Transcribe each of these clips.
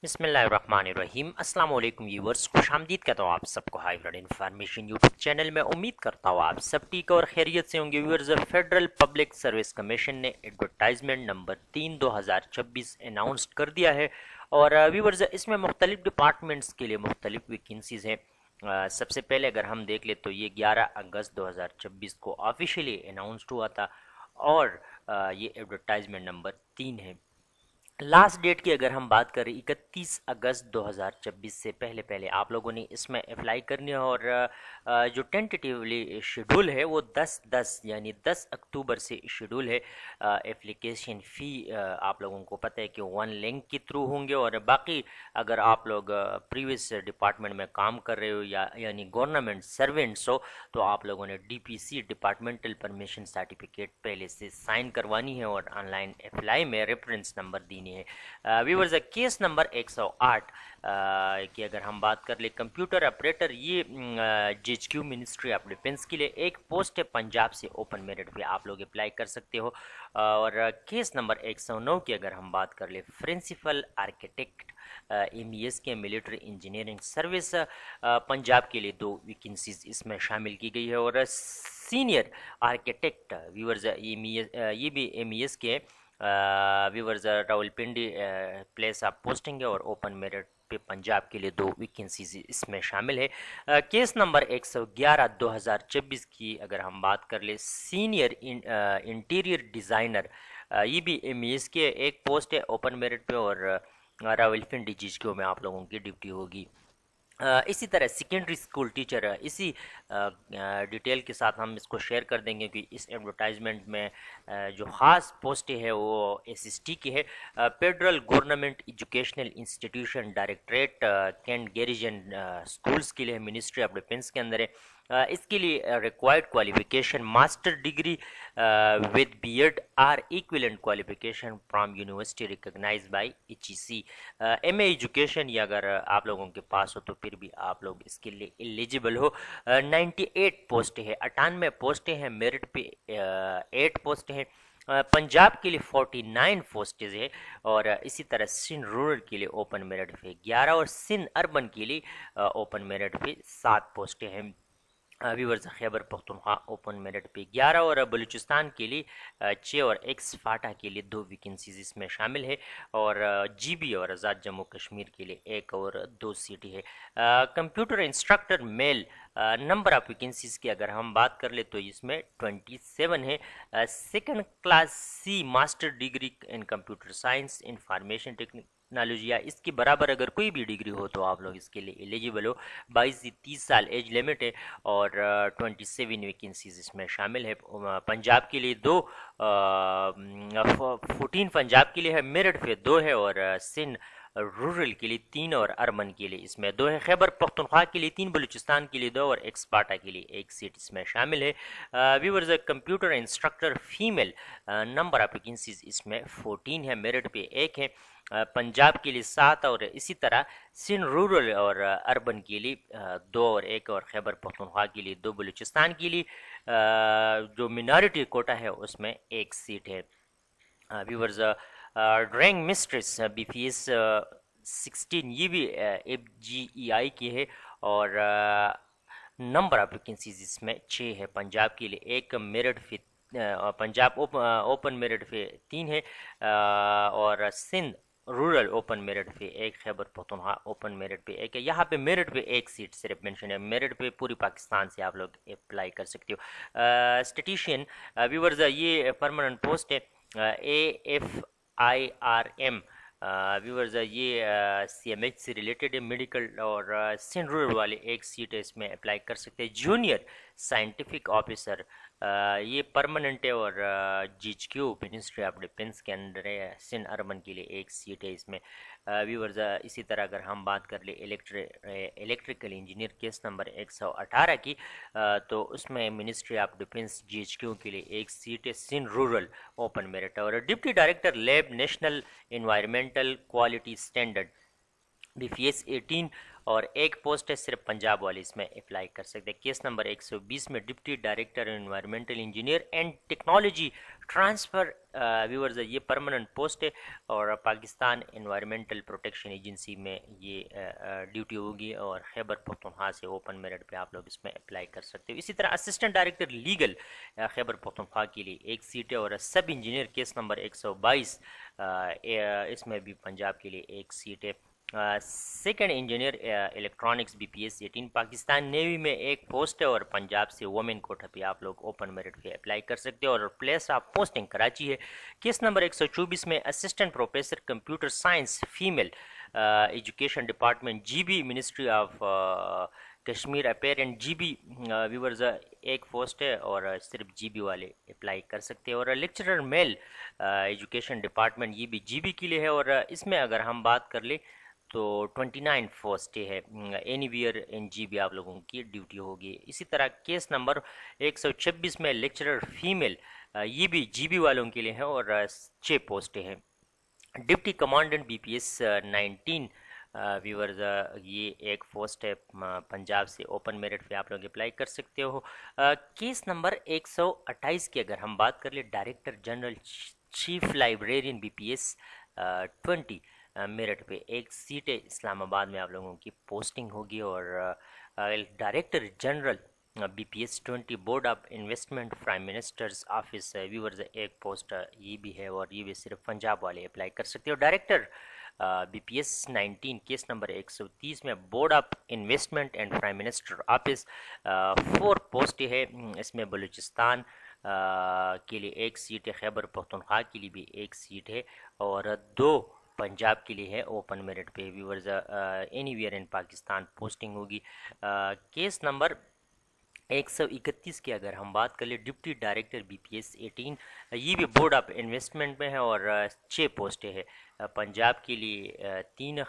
बिस्मिल्लाहिर्रहमानिर्रहीम। अस्सलाम वालेकुम व्यूवर्स, खुशामदीद कहता हूँ आप सबको high blood information YouTube channel में। उम्मीद करता हूँ आप सब ठीक और खैरियत से होंगे। Viewers, federal public service commission ने एडवर्टाइजमेंट नंबर 3/2026 अनाउंस कर दिया है। और व्यूवर्स, इसमें मुख्तलिफ डिपार्टमेंट्स के लिए मुख्तलिफ वैकेंसीज़ हैं। सबसे पहले अगर हम देख ले तो ये 11 अगस्त 2026 को ऑफिशियली अनाउंसड हुआ था और ये एडवर्टाइजमेंट नंबर 3 है। लास्ट डेट की अगर हम बात करें 31 अगस्त 2026 से पहले पहले आप लोगों ने इसमें अप्लाई करनी है। और जो टेंटेटिवली शेड्यूल है वो 10/10 यानी 10 अक्टूबर से शेड्यूल है। एप्लीकेशन फ़ी आप लोगों को पता है कि 1 लिंक के थ्रू होंगे। और बाकी अगर आप लोग प्रीवियस डिपार्टमेंट में काम कर रहे हो या यानी गवर्नमेंट सर्वेंट्स हो तो आप लोगों ने डीपीसी डिपार्टमेंटल परमिशन सर्टिफिकेट पहले से साइन करवानी है और ऑनलाइन अप्लाई में रेफरेंस नंबर देनी है। व्यूअर्स, केस नंबर 108 की अगर हम बात कर ले कंप्यूटर ऑपरेटर, ये जीएचक्यू मिनिस्ट्री ऑफ डिफेंस के लिए एक पोस्ट है। पंजाब से ओपन मेरिट पे आप लोग अप्लाई कर सकते हो। और केस नंबर 109 की अगर हम बात कर ले प्रिंसिपल आर्किटेक्ट एमईएस के मिलिट्री इंजीनियरिंग सर्विस, पंजाब के लिए 2 वैकेंसीज इसमें शामिल की गई है। और सीनियर आर्किटेक्ट व्यूअर्स, ये भी एमईएस के viewers Rawalpindi place of posting है और ओपन मेरिट पे पंजाब के लिए 2 वैकेंसीज इसमें शामिल है। केस नंबर 111/2026 की अगर हम बात कर ले सीनियर इंटीरियर डिज़ाइनर, ये भी एमईएस के एक पोस्ट है ओपन मेरिट पे और रावलपिंडी जीएचक्यू में आप लोगों की ड्यूटी होगी। इसी तरह सेकेंडरी स्कूल टीचर, इसी डिटेल के साथ हम इसको शेयर कर देंगे कि इस एडवर्टाइजमेंट में जो ख़ास पोस्टें है वो एसएसटी की है। Federal government educational institution directorate cantt garrison schools के लिए मिनिस्ट्री ऑफ डिफेंस के अंदर है। इसके लिए required qualification master degree with BEd or equivalent qualification from university recognized by HEC. MA education या अगर आप लोगों के पास हो तो फिर भी आप लोग इसके लिए एलिजिबल हो। 98 पोस्टें हैं, 98 पोस्टें हैं, मेरिट पे 8 पोस्टें हैं। पंजाब के लिए 49 पोस्टेज है। और इसी तरह सिंध रूरल के लिए ओपन मेरिट पे 11 और सिंध अर्बन के लिए ओपन मेरिट पे 7 पोस्टें हैं। Viewers, Khyber Pakhtunkhwa open merit पे 11 और बलूचिस्तान के लिए 6 और एक्स फाटा के लिए 2 वैकेंसीज इसमें शामिल है। और जीबी और आज़ाद जम्मू कश्मीर के लिए 1 और 2 सीटें है। Computer instructor male number of vacancies की अगर हम बात कर ले तो इसमें 27 है। सेकंड क्लास सी master degree in computer science information technology या इसके बराबर अगर कोई भी डिग्री हो तो आप लोग इसके लिए एलिजिबल हो। 22 से 30 साल एज लिमिट है और 27 वैकेंसीज इसमें शामिल है। पंजाब के लिए 2, 14 पंजाब के लिए है, मेरठ पे 2 है और सिंध रूरल के लिए 3 और अर्बन के लिए इसमें 2 है। खैबर पख्तूनख्वा के लिए 3, बलूचिस्तान के लिए 2 और एक्सपाटा के लिए 1 सीट इसमें शामिल है। Viewers, computer instructor female number of vacancies इसमें 14 है, मेरिट पे 1 है। पंजाब के लिए 7 और इसी तरह सिंध रूरल और अर्बन के लिए 2 और 1 और खैबर पख्तूनख्वा के लिए 2, बलूचिस्तान के लिए जो मिनॉरिटी कोटा है उसमें 1 सीट है। व्यूअर्स, ड्राइंग मिस्ट्रेस बीपीएस 16, ये भी एफजीईआई की है और नंबर ऑफ वैकेंसीज इसमें 6 है। पंजाब के लिए 1, मेरिट पे पंजाब ओपन मेरिट पे 3 है और सिंध रूरल ओपन मेरिट पे 1, खैबर पख्तूनख्वा ओपन मेरिट पे 1 है। यहाँ पे मेरिट पे 1 सीट सिर्फ मेंशन है, मेरिट पे पूरी पाकिस्तान से आप लोग अप्लाई कर सकते हो। स्टेटिशियन व्यूअर्स, ये परमानेंट पोस्ट है। AFIRM व्यूअर्स, ये CMH से रिलेटेड है, मेडिकल और सिंध रूरल वाले 1 सीट है, इसमें अप्लाई कर सकते हैं। जूनियर साइंटिफिक ऑफिसर, ये परमानेंट है और जीएचक्यू मिनिस्ट्री ऑफ डिफेंस के अंदर है। सिंध अर्बन के लिए 1 सीट है इसमें। व्यूअर्स, इसी तरह अगर हम बात कर ले इलेक्ट्रिकल इंजीनियर केस नंबर 118 की, तो उसमें मिनिस्ट्री ऑफ डिफेंस जीएचक्यू के लिए 1 सीट है, सिंध रूरल ओपन मेरिट। और deputy director lab national environmental quality standard BPS 18 اور ایک پوسٹ ہے صرف پنجاب والی، اس میں اپلائی کر سکتے ہیں۔ کیس نمبر 120 میں deputy director environmental engineer and technology transfer viewers یہ پرماننٹ پوسٹ ہے اور پاکستان انوائرمنٹل پروٹیکشن ایجنسی میں یہ ڈیوٹی ہوگی اور خیبر پختونخوا سے اوپن میرٹ پہ آپ لوگ اس میں اپلائی کر سکتے ہو۔ اسی طرح assistant director legal Khyber Pakhtunkhwa کے لیے ایک سیٹ ہے اور سب انجینئر کیس نمبر 122 اس میں بھی پنجاب کے لیے ایک سیٹ ہے۔ Second engineer electronics be P S 18 Pakistan navy میں ایک پوسٹ ہے اور پنجاب سے وومن کوٹا پہ آپ لوگ اوپن میرٹ پہ اپلائی کر سکتے ہو اور پلیس آف پوسٹنگ کراچی ہے۔ کیس نمبر 124 میں assistant professor computer science female education department G B ministry of Kashmir apparent G B viewers ایک پوسٹ ہے اور صرف جی بی والے اپلائی کر سکتے ہیں اور لیکچرر میل ایجوکیشن ڈپارٹمنٹ یہ بھی جی بی کے لیے ہے اور اس میں اگر ہم بات کر لیں تو 29 پوسٹ ہے، anywhere in G B آپ لوگوں کی ڈیوٹی ہوگی۔ اسی طرح کیس نمبر 126 میں لیکچرر فیمیل یہ بھی جی بی والوں کے لیے ہے اور 6 پوسٹیں ہیں۔ Deputy commandant be P S 19 viewers یہ ایک پوسٹ ہے پنجاب سے اوپن میرٹ پہ آپ لوگ اپلائی کر سکتے ہو۔ کیس نمبر 128 کی اگر ہم بات کر لیں director general chief librarian be P S 20 merit پہ ایک سیٹ ہے، اسلام آباد میں آپ لوگوں کی پوسٹنگ ہوگی اور director general B P S 20 board of investment prime ministers office viewers ایک پوسٹ یہ بھی ہے اور یہ بھی صرف پنجاب والے اپلائی کر سکتے ہو۔ Director B P S 19 case number 130 میں board of investment and prime minister office 4 post ہے، اس میں بلوچستان کے لیے ایک سیٹ ہے، خیبر پختونخوا کے لیے بھی ایک سیٹ ہے اور 2 پنجاب کے لیے ہے اوپن میرٹ پہ viewers any where in Pakistan posting ہوگی۔ کیس نمبر 131 کی اگر ہم بات کر لیں deputy director B P S 18 یہ بھی بورڈ آف انویسٹمنٹ میں ہے اور 6 پوسٹیں ہے، پنجاب کے لیے 3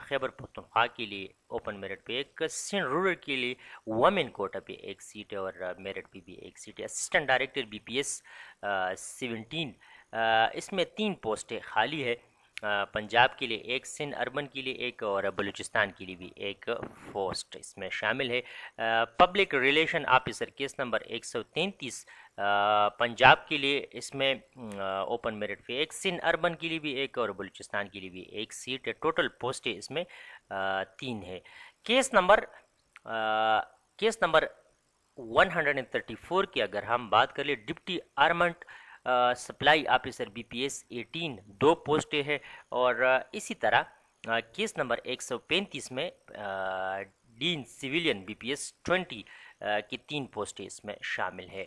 خیبر پختونخوا کے لیے اوپن میرٹ پہ ایک، سندھ رورل کے لیے وومن کوٹا پہ ایک سیٹ ہے اور میرٹ پہ بھی ایک سیٹ ہے۔ Assistant director B P S 17 اس میں 3 پوسٹیں خالی ہے، پنجاب کے لیے ایک، سندھ اربن کے لیے ایک اور بلوچستان کے لیے بھی ایک پوسٹ اس میں شامل ہے۔ Public relation officer case number 133 Punjab کے لیے اس میں اوپن میرٹ پہ ایک، سندھ اربن کے لیے بھی ایک اور بلوچستان کے لیے بھی ایک سیٹ ہے۔ ٹوٹل پوسٹیں اس میں 3 ہے۔ کیس نمبر 134 کی اگر ہم بات کر لیں deputy آرمنٹ supply officer B P S 18 2 پوسٹیں ہے اور اسی طرح کیس نمبر 135 میں ڈین سویلین بی پی ایس 20 کی 3 پوسٹیں اس میں شامل ہے۔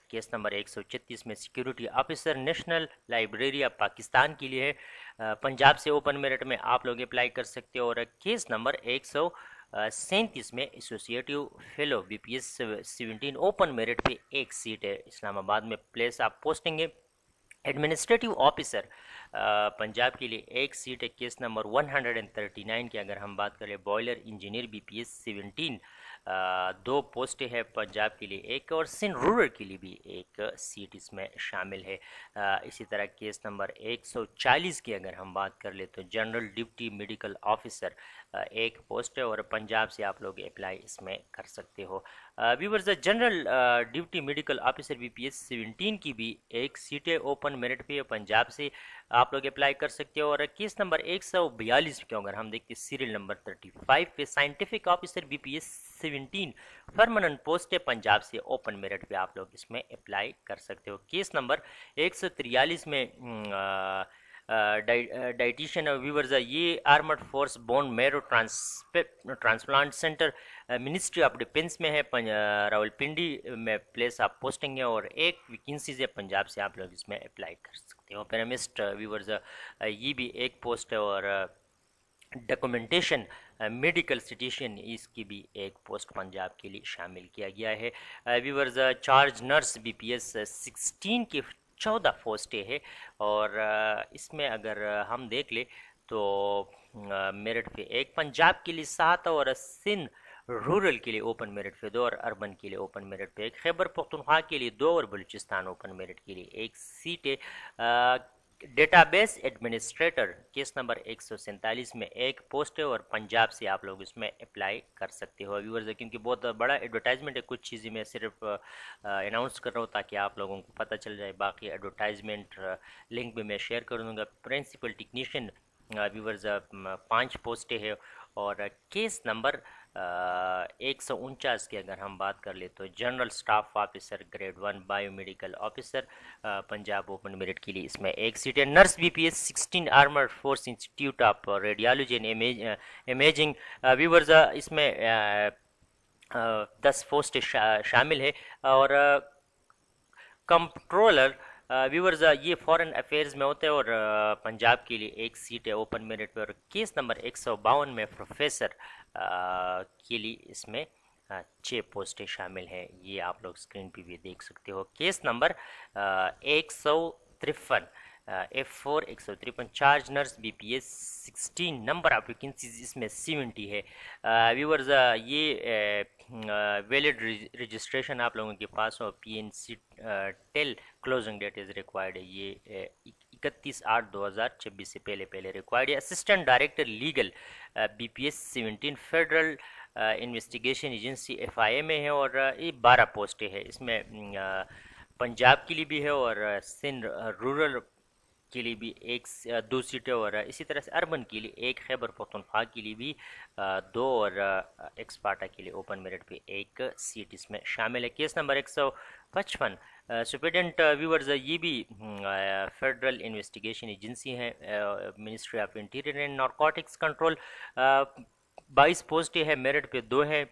کیس نمبر 136 میں security officer national library of Pakistan کے لیے ہے، پنجاب سے اوپن میرٹ میں آپ لوگ اپلائی کر سکتے ہو اور کیس نمبر 137 میں associative fellow be P S 17 open merit پہ ایک سیٹ ہے، اسلام آباد میں پلیس آف پوسٹنگ ہے۔ ایڈمنسٹریٹو آفیسر پنجاب کے لیے ایک سیٹ ہے، کیس نمبر 139 کی اگر ہم بات کریں boiler engineer B P S 17 2 پوسٹیں ہے، پنجاب کے لیے ایک اور سندھ رورل کے لیے بھی ایک سیٹ اس میں شامل ہے۔ اسی طرح کیس نمبر 140 کی اگر ہم بات کر لیں تو جنرل ڈپٹی میڈیکل آفیسر ایک پوسٹ ہے اور پنجاب سے آپ لوگ اپلائی اس میں کر سکتے ہو۔ Viewers general deputy medical officer B P S 17 کی بھی ایک سیٹ ہے اوپن میرٹ پہ، پنجاب سے آپ لوگ اپلائی کر سکتے ہو اور کیس نمبر 142 کو اگر ہم دیکھتے سیریل نمبر 35 پہ scientific officer B P S 17 permanent post ہے، پنجاب سے اوپن میرٹ پہ آپ لوگ اس میں اپلائی کر سکتے ہو۔ کیس نمبر 143 میں ڈائٹیشین ویورز یہ armed force bone marrow transplant centre ministry of defence میں ہے، راولپنڈی میں پلیس آف پوسٹنگ ہے اور ایک ویکنسیز ہے، پنجاب سے آپ لوگ اس میں اپلائی کر سکتے ہو۔ پیرامسٹ ویورز یہ بھی ایک پوسٹ ہے اور ڈاکومنٹیشن میڈیکل سٹیشن اس کی بھی ایک پوسٹ پنجاب کے لیے شامل کیا گیا ہے۔ Viewers charge nurse be P S 16 کی 14 پوسٹیں ہے اور اس میں اگر ہم دیکھ لیں تو میرٹ پہ ایک، پنجاب کے لیے 7 اور سندھ رورل کے لیے اوپن میرٹ پہ 2 اور اربن کے لیے اوپن میرٹ پہ ایک، خیبر پختونخوا کے لیے 2 اور بلوچستان اوپن میرٹ کے لیے ایک سیٹ ہے۔ डेटाबेस एडमिनिस्ट्रेटर केस नंबर 147 में एक पोस्ट है और पंजाब से आप लोग इसमें अप्लाई कर सकते हो व्यूअर्स। क्योंकि बहुत बड़ा एडवर्टाइजमेंट है, कुछ चीज़ें मैं सिर्फ अनाउंस कर रहा हूँ ताकि आप लोगों को पता चल जाए। बाकी एडवर्टाइजमेंट लिंक भी मैं शेयर कर दूँगा। प्रिंसिपल टेक्नीशियन व्यूअर्स 5 पोस्टें हैं और केस नंबर 149 की अगर हम बात कर ले तो general staff officer grade 1 biomedical officer Punjab open merit के लिए इसमें एक सीट है। Nurse BPS 16 armoured force institute of radiology and imaging viewers इसमें 10 पोस्ट शामिल है और कंट्रोलर व्यूअर्स ये फॉरेन अफेयर्स में होते हैं और पंजाब के लिए एक सीट है ओपन मेरिट पे। और केस नंबर 152 में प्रोफेसर के लिए इसमें 6 पोस्टें शामिल हैं। ये आप लोग स्क्रीन पे भी देख सकते हो। Case number 153 F4 153 charge nurse BPS 16 number of vacancies इसमें 70 है। व्यूअर्स ये वैलिड रजिस्ट्रेशन आप लोगों के पास हो। PNC till closing date is required है। ये 31/8/2026 से पहले रिक्वायर्ड है। Assistant director legal BPS 17 federal investigation agency FIA में है और ये 12 पोस्टें हैं। इसमें पंजाब के लिए भी है और सिंध रूरल के लिए भी दो सीटें और इसी तरह से अर्बन के लिए एक, खैबर पख्तूनख्वा के लिए भी 2 और एक्सपार्टा के लिए ओपन मेरिट पे एक सीट इसमें शामिल है। केस नंबर 155 सुप्रिटेंडेंट व्यूअर्स ये भी फेडरल इन्वेस्टिगेशन एजेंसी है, ministry of interior and narcotics control. 22 पोस्टें है, मेरिट पे 2 है।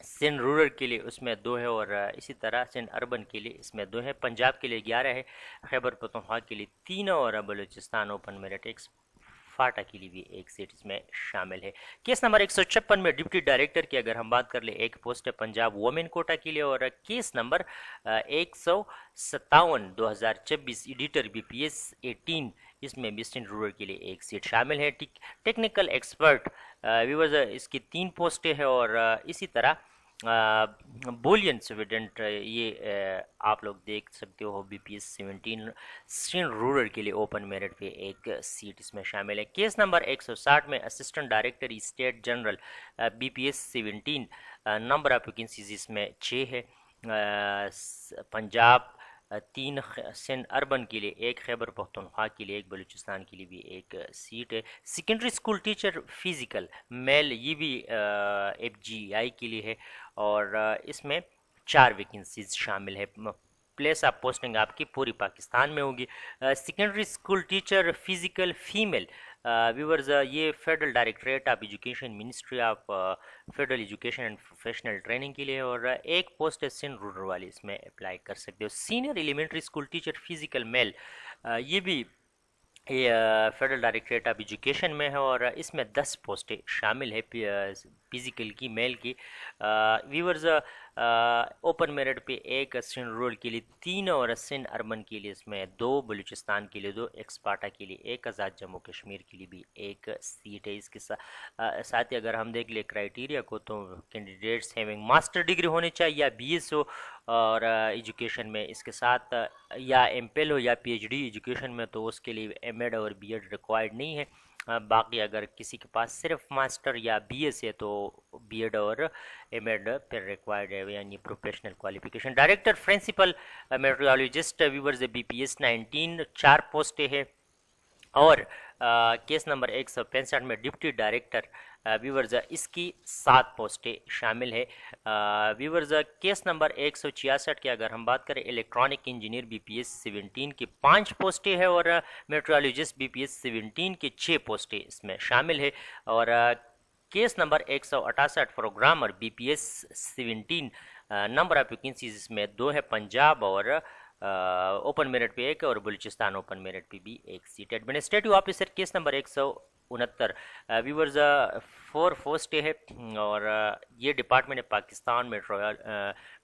सिंध रूरल के लिए उसमें 2 है और इसी तरह सिंध अर्बन के लिए इसमें 2 है। पंजाब के लिए 11 है, खैबर पख्तूनख्वा के लिए 3 और बलूचिस्तान ओपन मेरिट एक, फाटा के लिए भी एक सीट इसमें शामिल है। केस नंबर 156 में डिप्टी डायरेक्टर की अगर हम बात कर ले एक पोस्ट है पंजाब वोमेन कोटा के लिए और केस नंबर 157 2026 एडिटर बीपीएस 18 इसमें वेस्टर्न रूरल के लिए एक सीट शामिल है। टेक्निकल एक्सपर्ट व्यूअर्स इसकी 3 पोस्टें हैं और इसी तरह बोलियन स्टूडेंट ये आप लोग देख सकते हो बीपीएस 17 सिंध रूरल के लिए ओपन मेरिट पे एक सीट इसमें शामिल है। केस नंबर 160 में assistant director state general BPS 17 number of vacancies इसमें 6 है। पंजाब 3, सिंध अर्बन के लिए एक, खैबर पख्तूनख्वा के लिए एक, बलूचिस्तान के लिए भी एक सीट है। Secondary school teacher physical male ये भी एफजीआई के लिए है और इसमें 4 वैकेंसीज शामिल है। प्लेस ऑफ पोस्टिंग आपकी पूरी पाकिस्तान में होगी। Secondary school teacher physical female viewers ये federal directorate of education ministry of federal education and professional training के लिए और एक पोस्ट है सिंध रूरल वाली, इसमें अप्लाई कर सकते हो। Senior elementary school teacher physical male ये भी फेडरल डायरेक्टरेट ऑफ एजुकेशन में है और इसमें 10 पोस्टें शामिल है फिजिकल की मेल की। व्यूअर्स ओपन मेरिट पे एक, सिंध रूरल के लिए 3 और सिंध अर्बन के लिए इसमें 2, बलूचिस्तान के लिए 2, एक्सपार्टा के लिए 1, आज़ाद जम्मू कश्मीर के लिए भी एक सीट है। इसके साथ ही अगर हम देख ले क्राइटेरिया को तो कैंडिडेट्स हैविंग मास्टर डिग्री होनी चाहिए या बीएस हो और एजुकेशन में, इसके साथ या एमपेल हो या पीएचडी एजुकेशन में तो उसके लिए एमएड और बीएड रिक्वायर्ड नहीं है। बाकी अगर किसी के पास सिर्फ मास्टर या बीएस है तो बीएड और एमएड फिर रिक्वायर्ड है, यानी professional qualification. Director principal meteorologist viewers BPS 19 4 पोस्टें है और केस नंबर 165 में डिप्टी डायरेक्टर व्यूअर्स इसकी 7 पोस्टें शामिल है। व्यूअर्स केस नंबर 166 की अगर हम बात करें इलेक्ट्रॉनिक इंजीनियर बीपीएस 17 की 5 पोस्टें है और मेट्रोलॉजिस्ट बीपीएस 17 की 6 पोस्टें इसमें शामिल है। और case number 168 programmer BPS 17 number of vacancies इसमें 2 है, पंजाब और ओपन मेरिट पे 1 और बलूचिस्तान ओपन मेरिट पे भी 1 सीट। Administrative officer case number 169 viewers 4 पोस्टें है और ये डिपार्टमेंट है Pakistan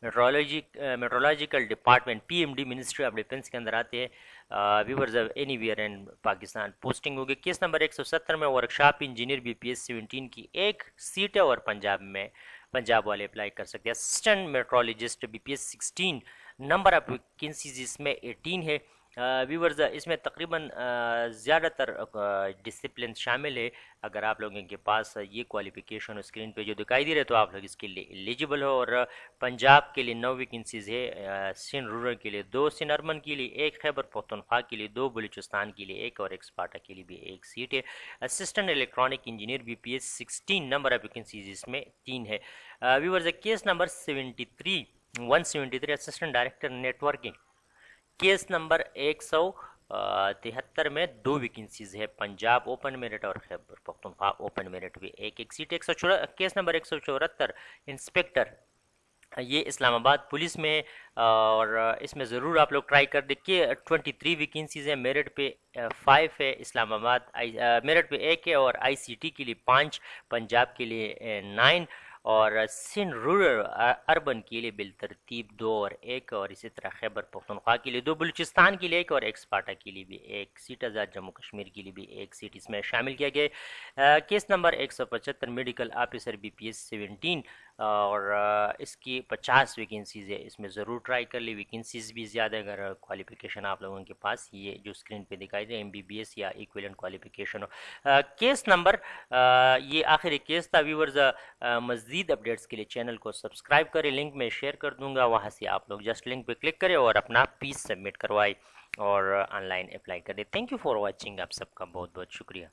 meteorological department PMD ministry of defence के अंदर आते हैं। Viewers anywhere in Pakistan posting होगी। केस नंबर 170 में वर्कशॉप इंजीनियर बीपीएस 17 की 1 सीट है और पंजाब वाले अप्लाई कर सकते हैं। Assistant metrologist BPS 16 number of vacancies इसमें 18 है ویورز اس میں تقریباً زیادہ تر ڈسپلن شامل ہے. اگر آپ لوگوں کے پاس یہ کوالیفیکیشن اسکرین پہ جو دکھائی دے رہے تو آپ لوگ اس کے لیے ایلیجیبل ہو. اور پنجاب کے لیے 9 ویکنسیز ہے, سندھ رورل کے لیے 2, سندھ اربن کے لیے 1, خیبر پختونخوا کے لیے 2, بلوچستان کے لیے 1 اور ایک اسپارٹا کے لیے بھی 1 سیٹ ہے. Assistant electronic engineer B P S 16 number of vacancies اس میں 3 ہے. Viewers case number 173 assistant director networking. Case number 173 میں 2 ویکنسیز ہے, پنجاب اوپن میرٹ اور خیبر پختونخوا اوپن میرٹ بھی 1 سیٹ. کیس نمبر 174 انسپیکٹر, یہ اسلام آباد پولیس میں, اور اس میں ضرور آپ لوگ ٹرائی کر دیکھیے. 23 ویکنسیز ہیں, میرٹ پہ 5 ہے, اسلام آباد میرٹ پہ 1 ہے, اور آئی سی ٹی کے لیے 5, پنجاب کے لیے 9, اور سندھ رورل اربن کے لیے بالترتیب 2 اور 1, اور اسی طرح خیبر پختونخوا کے لیے 2, بلوچستان کے لیے 1 اور ایک اسپارٹا کے لیے بھی 1 سیٹ. آزاد جموں کشمیر کے لیے بھی 1 سیٹ اس میں شامل کیا گیا. Case number 175 medical officer B P S 17, اور اس کی 50 ویکنسیز ہے. اس میں ضرور ٹرائی کر لی, ویکنسیز بھی زیادہ اگر کوالیفیکیشن آپ لوگوں کے پاس یہ جو اسکرین پہ دکھائی دے MBBS یا ایکویلنٹ کوالیفیکیشن ہو. کیس نمبر یہ آخری کیس تھا ویورز. مزید اپڈیٹس کے لیے چینل کو سبسکرائب کریں, لنک میں شیئر کر دوں گا, وہاں سے آپ لوگ جسٹ لنک پہ کلک کریں اور اپنا پیس سبمٹ کروائے اور آن لائن اپلائی کریں. تھینک یو فار واچنگ, آپ سب کا بہت بہت شکریہ.